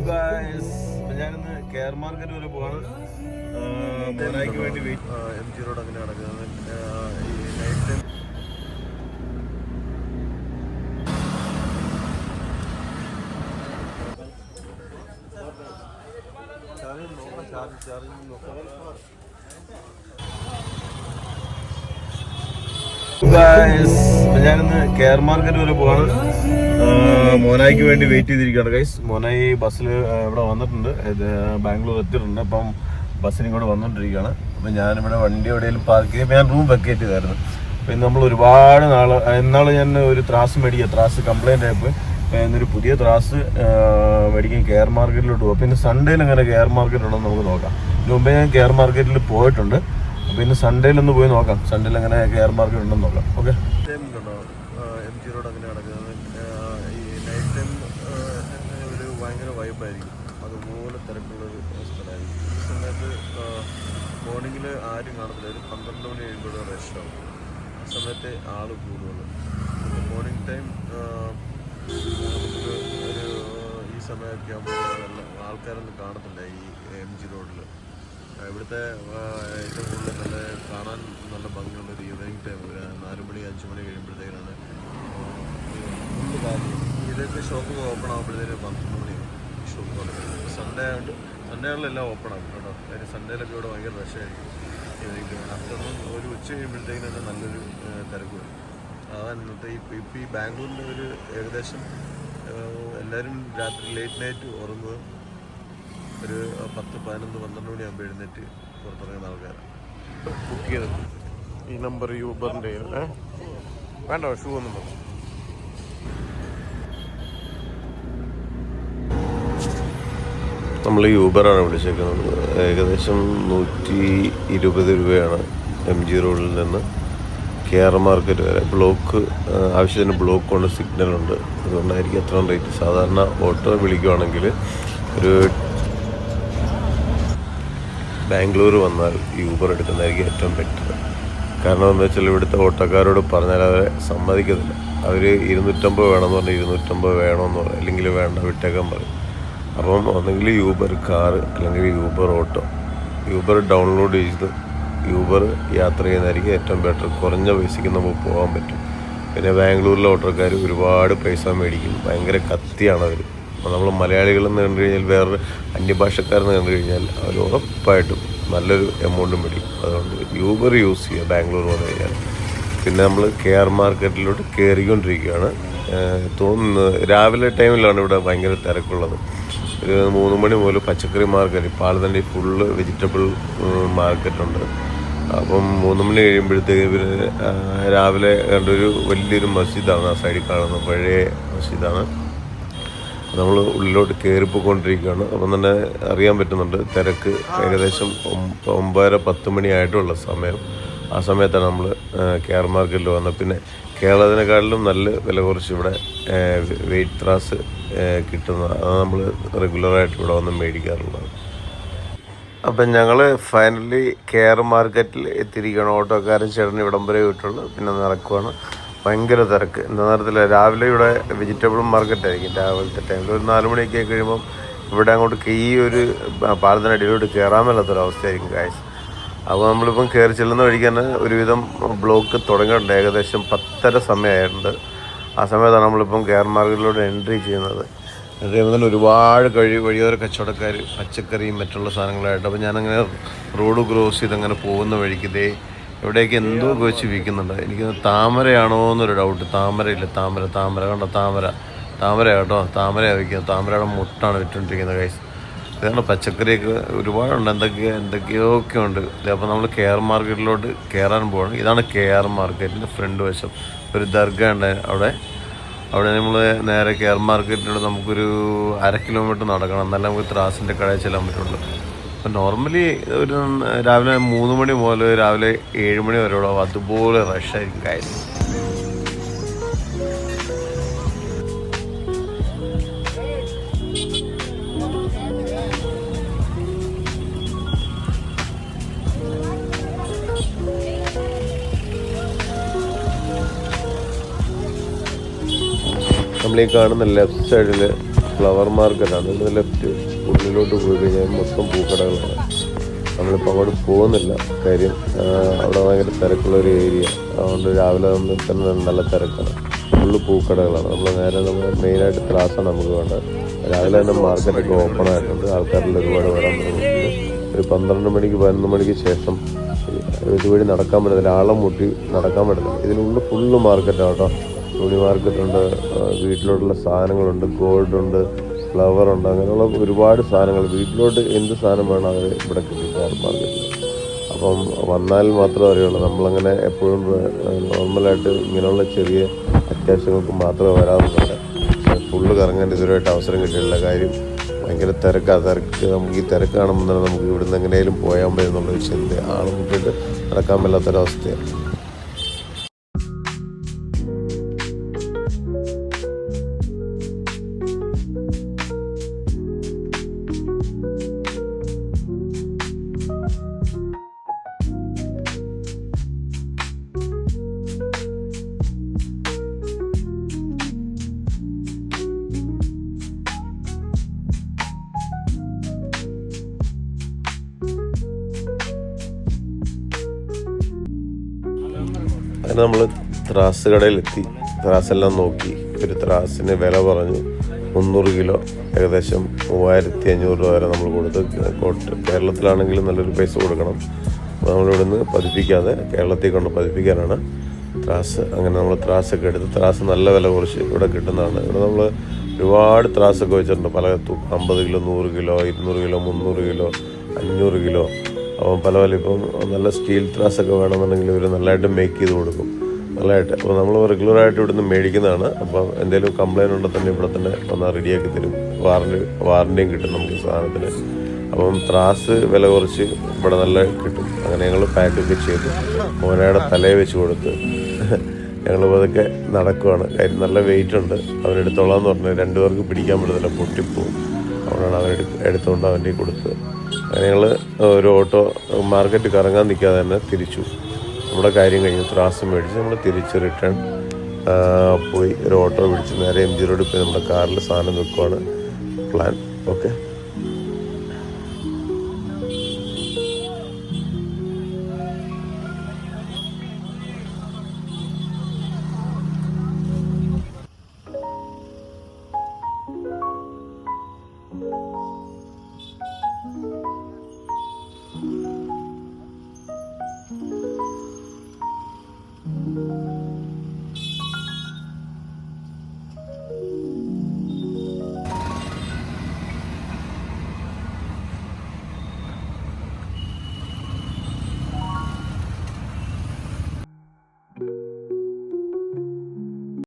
ഞാനിന്ന് care market വരെ പോവാണ്. മോനായിക്ക് വേണ്ടി MG റോഡ് അങ്ങനെ നടക്കുന്നത്. ഈ നൈറ്റ് ടൈം ഞാനിന്ന് കെയർ മാർക്കറ്റ് വരെ പോവാണ്. മോനായിക്ക് വേണ്ടി വെയിറ്റ് ചെയ്തിരിക്കുകയാണ് ഗൈസ്. മോനായി ബസ്സിൽ ഇവിടെ വന്നിട്ടുണ്ട്, ബാംഗ്ലൂർ എത്തിയിട്ടുണ്ട്. അപ്പം ബസ്സിന് ഇങ്ങോട്ട് വന്നുകൊണ്ടിരിക്കുകയാണ്. അപ്പം ഞാനിവിടെ വണ്ടി എവിടെയെങ്കിലും പാർക്ക് ചെയ്ത് ഞാൻ റൂം വെക്കേറ്റ് ചെയ്തായിരുന്നു. അപ്പം നമ്മൾ ഒരുപാട് ഇന്നാൾ ഞാൻ ഒരു ത്രാസ് മേടിക്കുക, ത്രാസ് കംപ്ലൈൻ്റ് ആയപ്പോൾ എന്നൊരു പുതിയ ത്രാസ് മേടിക്കാൻ കെയർ മാർക്കറ്റിലോട്ട് പോകും. പിന്നെ സൺഡേയിൽ അങ്ങനെ കെയർ മാർക്കറ്റ് ഉണ്ടെന്ന് നമുക്ക് നോക്കാം. ഇതിന് മുമ്പേ ഞാൻ കെയർ മാർക്കറ്റിൽ പോയിട്ടുണ്ട്. അപ്പോൾ ഇന്ന് സൺഡേയിലൊന്ന് പോയി നോക്കാം, സൺഡേയിൽ അങ്ങനെ കെയർ മാർക്കറ്റ് ഉണ്ടെന്ന് നോക്കാം. ഓക്കെ, MG റോഡ് അങ്ങനെ നടക്കുന്നത്. ഈ നൈറ്റ് ടൈം ഒരു ഭയങ്കര വൈബായിരിക്കും, അതുപോലെ തിരക്കുള്ളൊരു സ്ഥലമായിരിക്കും. ഈ സമയത്ത് മോർണിംഗിൽ ആരും കാണത്തില്ല, ഒരു 12 മണി കഴിയുമ്പോൾ റഷാവും. ആ സമയത്തെ ആൾ കൂടുതൽ. മോർണിംഗ് ടൈം നമുക്ക് ഒരു ഈ സമയമൊക്കെ ആകുമ്പോൾ ആൾക്കാരൊന്നും കാണത്തില്ല ഈ MG റോഡിൽ. ഇവിടുത്തെ ഏറ്റവും കൂടുതൽ നല്ല കാണാൻ നല്ല ഭംഗിയുള്ളൊരു ഈവനിങ് ടൈം, ഒരു 4 മണി 5 മണി കഴിയുമ്പോഴത്തേക്കാണ് ഫുള്ള് കാര്യം. ഇതൊക്കെ ഷോപ്പ് ഓപ്പൺ ആകുമ്പോഴത്തേക്ക് 12 മണിയാവും ഷോപ്പ് തുടങ്ങുന്നത്. സൺഡേ ആയതുകൊണ്ട് സൺഡേകളിലെല്ലാം ഓപ്പൺ ആകും കേട്ടോ. കാര്യം സൺഡേയിലൊക്കെ ഇവിടെ ഭയങ്കര റഷായിരിക്കും. ഈവനിങ് ടൈം ആഫ്റ്റർനൂൺ ഒരു ഉച്ച കഴിയുമ്പോഴത്തേക്കും തന്നെ നല്ലൊരു തിരക്ക് വരും. അതാണ് ഇന്നത്തെ ഈ ബാംഗ്ലൂരിൻ്റെ ഒരു ഏകദേശം എല്ലാവരും രാത്രി ലേറ്റ് നൈറ്റ് ഉറങ്ങുക. ഒരു 10, 11, 12 മണിയാകുമ്പോൾ എഴുന്നേറ്റ് പുറത്തിറങ്ങുന്ന ആൾക്കാരാണ്. ബുക്ക് ചെയ്തത് ഈ നമ്പർ യൂബറിൻ്റെ വേണ്ട, ഷൂ ഒന്നും വേണ്ട. നമ്മൾ യൂബറാണ് വിളിച്ചേക്കുന്നത്. ഏകദേശം 120 രൂപയാണ് MG റോഡിൽ നിന്ന് കെയർ മാർക്കറ്റ് വരെ. ബ്ലോക്ക് ആവശ്യത്തിന് ബ്ലോക്ക് കൊണ്ട് സിഗ്നലുണ്ട്, അതുകൊണ്ടായിരിക്കും അത്രയും റേറ്റ്. സാധാരണ ഓട്ടോ വിളിക്കുവാണെങ്കിൽ ഒരു ബാംഗ്ലൂർ വന്നാൽ യൂബർ എടുക്കുന്നതായിരിക്കും ഏറ്റവും ബെറ്റർ. കാരണം എന്താ വെച്ചാൽ ഇവിടുത്തെ ഓട്ടോക്കാരോട് പറഞ്ഞാൽ അവരെ സമ്മതിക്കത്തില്ല. അവർ 250 വേണമെന്ന് പറഞ്ഞാൽ 250 വേണമെന്ന് പറയും, അല്ലെങ്കിൽ വേണ്ട വിട്ടേക്കാൻ പറയും. അപ്പം ഒന്നെങ്കിൽ യൂബർ കാർ അല്ലെങ്കിൽ യൂബർ ഓട്ടോ. യൂബർ ഡൗൺലോഡ് ചെയ്ത് യൂബർ യാത്ര ചെയ്യുന്നതായിരിക്കും ഏറ്റവും ബെറ്റർ. കുറഞ്ഞ പൈസയ്ക്ക് നമുക്ക് പോകാൻ പറ്റും. പിന്നെ ബാംഗ്ലൂരിലെ ഓട്ടോക്കാർ ഒരുപാട് പൈസ മേടിക്കും, ഭയങ്കര കത്തിയാണ് അവർ. അപ്പോൾ നമ്മൾ മലയാളികളെന്ന് കണ്ടു കഴിഞ്ഞാൽ വേറൊരു അന്യഭാഷക്കാരെന്ന് കണ്ടു കഴിഞ്ഞാൽ അവർ ഉറപ്പായിട്ടും നല്ലൊരു എമൗണ്ടും മേടിക്കും. അതുകൊണ്ട് യൂബർ യൂസ് ചെയ്യുക ബാംഗ്ലൂർ വന്നു കഴിഞ്ഞാൽ. പിന്നെ നമ്മൾ കെയർ മാർക്കറ്റിലോട്ട് കയറിക്കൊണ്ടിരിക്കുകയാണ്. തോന്നുന്നത് രാവിലെ ടൈമിലാണ് ഇവിടെ ഭയങ്കര തിരക്കുള്ളത്. ഒരു 3 മണി മുതൽ പച്ചക്കറി മാർക്കറ്റ്, പാലത്തണ്ടി ഫുള്ള് വെജിറ്റബിൾ മാർക്കറ്റുണ്ട്. അപ്പം 3 മണി കഴിയുമ്പോഴത്തേക്ക് പിന്നെ രാവിലെ കണ്ടൊരു വലിയൊരു മസ്ജിദാണ് ആ സൈഡിൽ കാണുന്നത്, പഴയ മസ്ജിദാണ്. നമ്മൾ ഉള്ളിലോട്ട് കയറിപ്പോയിക്കൊണ്ടിരിക്കുകയാണ്. അപ്പം തന്നെ അറിയാൻ പറ്റുന്നുണ്ട് തിരക്ക്. ഏകദേശം 9:30-10 മണിയായിട്ടുള്ള സമയം. ആ സമയത്താണ് നമ്മൾ കെയർ മാർക്കറ്റിൽ വന്നത്. പിന്നെ കേരളത്തിനെക്കാട്ടിലും നല്ല വില കുറച്ച് ഇവിടെ വെയിറ്റ് ത്രാസ് കിട്ടുന്നത്. അത് നമ്മൾ റെഗുലറായിട്ട് ഇവിടെ വന്ന് മേടിക്കാറുള്ളത്. അപ്പം ഞങ്ങൾ ഫൈനലി കെയർ മാർക്കറ്റിൽ എത്തിയിരിക്കുകയാണ്. ഓട്ടോക്കാരൻ ചേട്ടൻ ഇവിടം വരെ വിട്ടുള്ളൂ, പിന്നെ നടക്കുവാണ്. ഭയങ്കര തിരക്ക്. എന്താ നേരത്തില്ല, രാവിലെ ഇവിടെ വെജിറ്റബിൾ മാർക്കറ്റായിരിക്കും രാവിലത്തെ ടൈമിൽ. ഒരു 4 മണിയൊക്കെ കഴിയുമ്പം ഇവിടെ അങ്ങോട്ട് ഈ ഒരു പാലത്തിനടിയിലോട്ട് കയറാൻ മേലാത്തൊരവസ്ഥയായിരിക്കും ഗായ്സ്. അപ്പോൾ നമ്മളിപ്പം കയറി ചെല്ലുന്ന വഴിക്ക് തന്നെ ഒരുവിധം ബ്ലോക്ക് തുടങ്ങിയിട്ടുണ്ട്. ഏകദേശം 10:30 സമയമായിട്ടുണ്ട്. ആ സമയത്താണ് നമ്മളിപ്പം കെയർ മാർക്കറ്റിലോട്ട് എൻട്രി ചെയ്യുന്നത്. എൻട്രി തന്നെ ഒരുപാട് വഴിയോര കച്ചവടക്കാർ പച്ചക്കറിയും മറ്റുള്ള സാധനങ്ങളായിട്ട്. അപ്പോൾ ഞാനങ്ങനെ റോഡ് ക്രോസ് ചെയ്തങ്ങനെ പോകുന്ന വഴിക്ക് ഇതേ എവിടെയൊക്കെ എന്തോ വെച്ച് വിൽക്കുന്നുണ്ട്. എനിക്ക് താമരയാണോ എന്നൊരു ഡൗട്ട്. താമരയില്ല, താമര കണ്ടോ, താമര കേട്ടോ, താമരയാണ് വിൽക്കുന്നത്. താമരയുടെ മുട്ടാണ് വിറ്റുകൊണ്ടിരിക്കുന്നത് ഗൈസ്. ഇതാണ് പച്ചക്കറിയൊക്കെ ഒരുപാടുണ്ട്, എന്തൊക്കെയൊക്കെ ഉണ്ട്. അപ്പോൾ നമ്മൾ കെയർ മാർക്കറ്റിലോട്ട് കയറാൻ പോവാണ്. ഇതാണ് കെയർ മാർക്കറ്റിൻ്റെ ഫ്രണ്ട് വശം. ഒരു ദർഗ ഉണ്ട് അവിടെ നമ്മൾ നേരെ കെയർ മാർക്കറ്റിലൂടെ നമുക്കൊരു 1/2 കിലോമീറ്റർ നടക്കണം, എന്നാലും നമുക്ക് ത്രാസിൻ്റെ കടയിൽ ചെല്ലാൻ പറ്റുള്ളൂ. അപ്പം നോർമലി ഒരു രാവിലെ 3 മണി മുതൽ രാവിലെ 7 മണി വരെയുള്ള അതുപോലെ റഷായിരിക്കും കാര്യം. നമ്മൾ ഈ കാണുന്ന ലെഫ്റ്റ് സൈഡിൽ ഫ്ലവർ മാർക്കറ്റാണ്. ഇതിന് ലെഫ്റ്റ് ഉള്ളിലോട്ട് പോയി കഴിഞ്ഞാൽ മൊത്തം പൂക്കടകളാണ്. നമ്മളിപ്പോൾ അങ്ങോട്ട് പോകുന്നില്ല, കാര്യം അവിടെ ഭയങ്കര തിരക്കുള്ളൊരു ഏരിയ. അതുകൊണ്ട് രാവിലെ തന്നെ നല്ല തിരക്കാണ്, ഫുള്ള് പൂക്കടകളാണ്. നമ്മൾ മെയിനായിട്ട് ത്രാസാണ് നമുക്ക് വേണ്ടത്. രാവിലെ തന്നെ മാർക്കറ്റൊക്കെ ഓപ്പൺ ആയിട്ടുണ്ട്, ആൾക്കാരിൽ ഒരുപാട് വരാൻ തുടങ്ങിയിട്ടുണ്ട്. ഒരു 12 മണിക്ക് 11 മണിക്ക് ശേഷം ഇതുവഴി നടക്കാൻ പറ്റത്തില്ല, ആളം മുട്ടി നടക്കാൻ പറ്റത്തില്ല. ഇതിനുള്ളിൽ ഫുള്ള് മാർക്കറ്റാണ് കേട്ടോ. തുണി മാർക്കറ്റുണ്ട്, വീട്ടിലോട്ടുള്ള സാധനങ്ങളുണ്ട്, ഗോൾഡുണ്ട്, ഫ്ലവറുണ്ട്, അങ്ങനെയുള്ള ഒരുപാട് സാധനങ്ങൾ. വീട്ടിലോട്ട് എന്ത് സാധനം വേണം അത് ഇവിടെ കിട്ടിക്കാറ് മാർക്കറ്റിൽ. അപ്പം വന്നാൽ മാത്രമേ അറിയുള്ളൂ. നമ്മളങ്ങനെ എപ്പോഴും നോർമലായിട്ട് ഇങ്ങനെയുള്ള ചെറിയ അത്യാവശ്യങ്ങൾക്ക് മാത്രമേ വരാറുണ്ട്. ഫുള്ള് കറങ്ങാൻ ഇതുവരെയായിട്ട് അവസരം കിട്ടിയിട്ടില്ല. കാര്യം ഭയങ്കര തിരക്ക്. നമുക്ക് ഈ തിരക്ക് കാണുമ്പോൾ തന്നെ നമുക്ക് ഇവിടുന്ന് എങ്ങനെയും പോയാൽ മതി എന്നുള്ളൊരു ചിന്ത, ആളും മുട്ടിട്ട് നടക്കാൻ മേലാത്തൊരവസ്ഥയാണ്. അങ്ങനെ നമ്മൾ ത്രാസ് കടയിലെത്തി. ത്രാസെല്ലാം നോക്കി. ഒരു ത്രാസിന് വില പറഞ്ഞു 300 കിലോ ഏകദേശം 3500 രൂപ വരെ നമ്മൾ കൊടുത്ത്. കേരളത്തിലാണെങ്കിലും നല്ലൊരു പൈസ കൊടുക്കണം. അപ്പോൾ നമ്മളിവിടുന്ന് പതിപ്പിക്കാതെ കേരളത്തിൽ കൊണ്ട് പതിപ്പിക്കാനാണ് ത്രാസ്. അങ്ങനെ നമ്മൾ ത്രാസൊക്കെ എടുത്ത്, ത്രാസ് നല്ല വില കുറച്ച് ഇവിടെ കിട്ടുന്നതാണ്. ഇവിടെ നമ്മൾ ഒരുപാട് ത്രാസൊക്കെ വെച്ചിട്ടുണ്ട്. പല തൂക്കം 50 kilo, 100 kilo, 200 kilo, 300 kilo, 500 kilo. അപ്പം പല ഇപ്പം നല്ല സ്റ്റീൽ ത്രാസൊക്കെ വേണമെന്നുണ്ടെങ്കിൽ ഇവർ നല്ലതായിട്ട് മേക്ക് ചെയ്ത് കൊടുക്കും, നല്ലതായിട്ട്. അപ്പോൾ നമ്മൾ റെഗുലറായിട്ട് ഇവിടുന്ന് മേടിക്കുന്നതാണ്. അപ്പം എന്തെങ്കിലും കംപ്ലയിൻ്റ് ഉണ്ടെങ്കിൽ തന്നെ ഇവിടെ തന്നെ വന്നാൽ റെഡിയാക്കി തരും. വാറൻറ്റിയും കിട്ടും നമുക്ക് സാധനത്തിന്. അപ്പം ത്രാസ് വില കുറച്ച് ഇവിടെ നല്ല കിട്ടും. അങ്ങനെ ഞങ്ങൾ പാക്കൊക്കെ ചെയ്ത് മോനയുടെ തലയെ വെച്ച് കൊടുത്ത് ഞങ്ങൾ അതൊക്കെ നടക്കുവാണ്. കാര്യം നല്ല വെയിറ്റ് ഉണ്ട്. അവനെടുത്തോളാന്ന് പറഞ്ഞാൽ 2 പേർക്ക് പിടിക്കാൻ പറ്റത്തില്ല, പൊട്ടിപ്പോവും. അതുകൊണ്ടാണ് അവൻ എടുത്തുകൊണ്ട് അവൻ്റെ കൊടുത്തത്. അങ്ങനെ ഞങ്ങൾ ഒരു ഓട്ടോ മാർക്കറ്റ് കറങ്ങാൻ നിൽക്കാതെ തന്നെ തിരിച്ചു. നമ്മുടെ കാര്യം കഴിഞ്ഞു. ത്രാസ് മേടിച്ച് നമ്മൾ തിരിച്ച് റിട്ടേൺ പോയി ഒരു ഓട്ടോ പിടിച്ച് നേരെ MG റോഡിൽ പോയി നമ്മുടെ കാറിൽ സാധനം വെക്കുവാണ് പ്ലാൻ. ഓക്കെ.